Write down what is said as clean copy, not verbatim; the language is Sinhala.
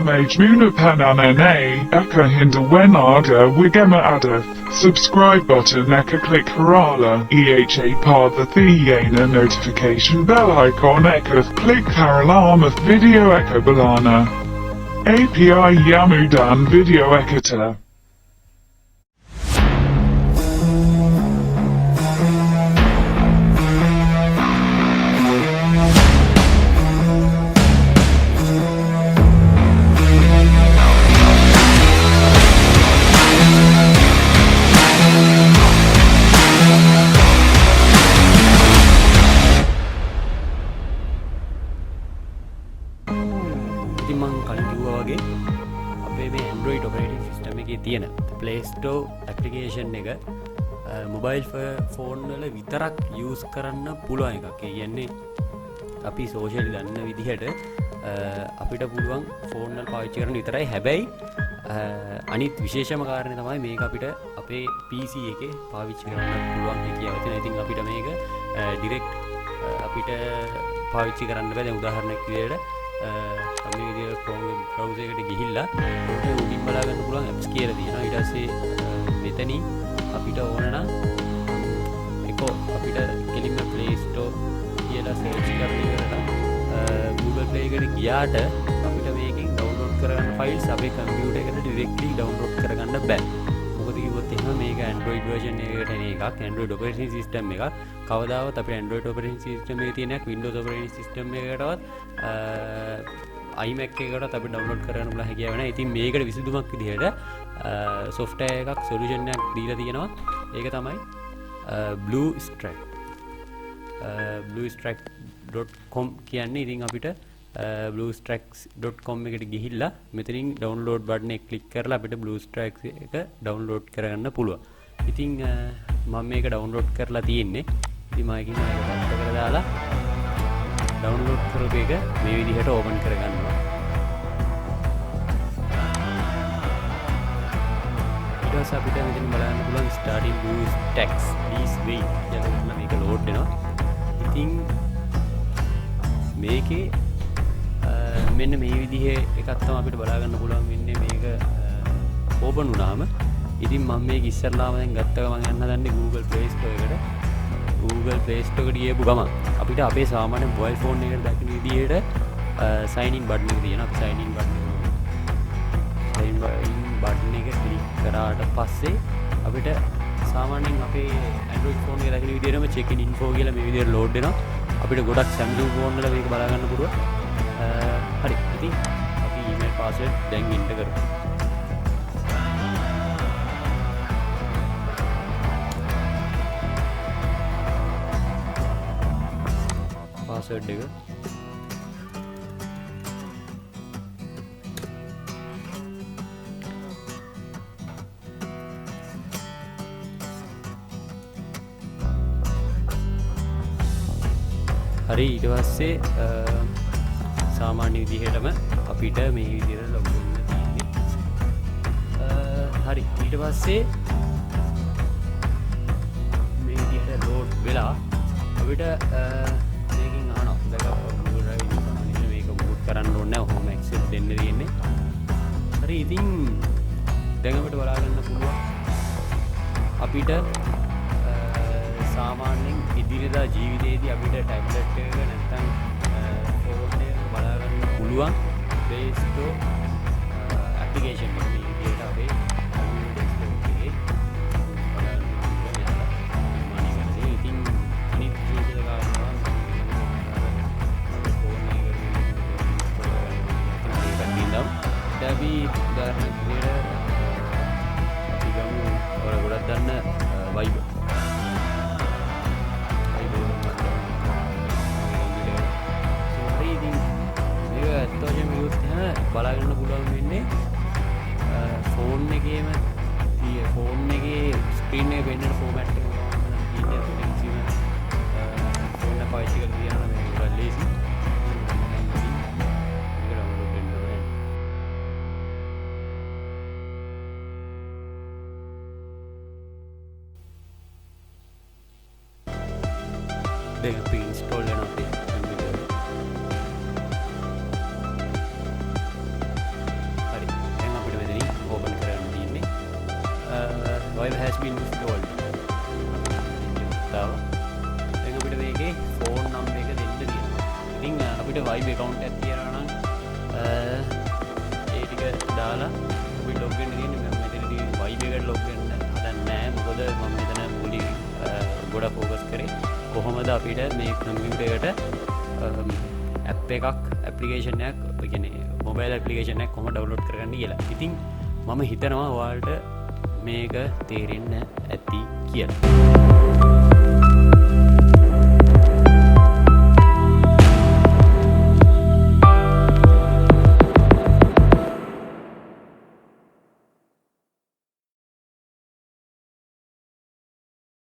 Mage Munapananane, Eka Hinda Wenaga Wigema Ada, subscribe button Eka click Harala, EHA par the Thiyana notification bell icon Eka click Haralama video Eka Balana. API Yamudan video Ekata. ඉතින් මම කලින් කිව්වා වගේ අපේ මේ Android operating system එකේ තියෙන Play Store application එක mobile phone වල විතරක් use කරන්න පුළුවන් එකක්. ඒ කියන්නේ අපි social දන්න විදිහට අපිට පුළුවන් phone වල පාවිච්චි කරන්න විතරයි. හැබැයි අනිත් විශේෂම කාරණේ තමයි මේක අපිට අපේ PC එකේ පාවිච්චි කරන්න පුළුවන් හැකියාව තියෙනවා. ඉතින් අපිට මේක direct අපිට පාවිච්චි කරන්න බෑ. දැන් උදාහරණයක් විදිහට අපි විදිහට Chrome browser එකට ගිහිල්ලා උඩින් බලා ගන්න පුළුවන් apps කියලා තියෙනවා. ඊට පස්සේ මෙතනින් අපිට ඕන නම් අපිට කෙලින්ම Play Store කියලා search කරලා Google Play එකට ගියාට අපිට මේකෙන් download කරගන්න files අපේ computer එකට directly download කරගන්න බෑ. මොකද කිව්වොත් එහෙම මේක Android version එකකට එන එකක්, Android operating system එකක්. කවදාවත් අපේ Android operating system එකේ තියෙන එක Windows operating system එකකටවත් iMac එකකටවත් අපි download කරගන්න පුළුවන් හැකියාව නැහැ. ඉතින් මේකට විසඳුමක් විදිහට software එකක් solution එකක් දීලා තියෙනවා. ඒක තමයි BlueStacks. BlueStacks.com කියන්නේ. ඉතින් අපිට BlueStacks.com එකට ගිහිල්ලා මෙතනින් download button එක click කරලා අපිට BlueStacks එක download කරගන්න පුළුවන්. ඉතින් මම මේක download කරලා තියෙන්නේ. ඉතින් මම එකකින් මේක ටැප් කරලා දාලා download කරපු එක මේ විදිහට open කරගන්නවා. ඊට පස්සේ අපිට මෙතන බලන්න පුළුවන් starting BlueStacks please wait කියලා මේක load වෙනවා. ඉතින් මේකේ මෙන්න මේ විදිහේ එකක් තමයි අපිට බලා ගන්න පුළුවන් වෙන්නේ මේක open වුණාම. ඉතින් මම මේක ඉස්සරලාම දැන් ගත්තා මම යන්න හදන්නේ Google Play Store එකට. Google Play Store එකට ගියපු ගමන් අපිට අපේ සාමාන්‍ය mobile phone එකකට දකින්න විදිහට sign in button එක තියෙනවා. අපි sign in button එක click කරාට පස්සේ අපිට සාමාන්‍යයෙන් අපේ Android phone එකේ දකින්න විදිහටම check in info කියලා මේ විදිහට load වෙනවා. අපිට ගොඩක් Samsung phone වල මේක බලා ගන්න පුළුවන්. හරි. ඉතින් අපි email password දැන් enter කරමු. password එක හරි. ඊට පස්සේ සාමාන්‍ය විදිහටම අපිට මේ විදිහට login වෙන්න තියෙන්නේ. හරි. ඊට පස්සේ මේ විදිහට load වෙලා අපිට මේකෙන් අහනවා backup Google Drive information මේක boot කරන්න ඕනේ නැහැ. home access දෙන්න තියෙන්නේ. හරි. ඉතින් දැන් අපිට බලා ගන්න පුළුවන් අපිට සාමාන්‍යයෙන් ඉදිරියදා ජීවිතයේදී අපිට ටැබ්ලට් එක නැත්නම් ෆෝන් එක බලා ගන්න පුළුවන් Play Store application එක මේ විදිහට අපේ desktop එකේ බලා ගන්න පුළුවන්. ඉතින් අනිත් විශේෂ කාරණා ෆෝන් එක අපි උදාහරණයක් විදිහට අපි ගමු ඔයාලා ගොඩක් දන්න Viber. බලා ගන්න පුළුවන් වෙන්නේ ෆෝන් එකේම ෆෝන් එකේ ස්ක්‍රීන් එකේ වෙන්න ෆෝමැට් එක තියෙනවා. ෆෝන් එක පාවිච්චි කරලා තියනවා මේක ගොඩක් ලේසි. මේක download වෙන්න ඕනේ. දැන් අපි install කරනවා. Vibe has been installed. දැන් අපිට මේකේ ෆෝන් නම්බර් එක දෙන්න තියෙනවා. ඉතින් අපිට Vibe account එකක් තියනවා නම් ඒ ටික දාලා අපි log වෙන්න තියෙන්නේ. මම මෙතනදී Vibe එකට log වෙන්න හදන්නේ නැහැ. මොකද මම මෙතන මුලින් ගොඩක් ફોකස් කරේ කොහොමද අපිට මේ කම්පියුටර් එකට ඇප් එකක් ඇප්ලිකේෂන් එකක් ඒ කියන්නේ මොබයිල් ඇප්ලිකේෂන් එකක් කොහොමද ඩවුන්ලෝඩ් කරගන්නේ කියලා. ඉතින් මම හිතනවා ඔයාලට මේක තේරෙන්න ඇති කියලා.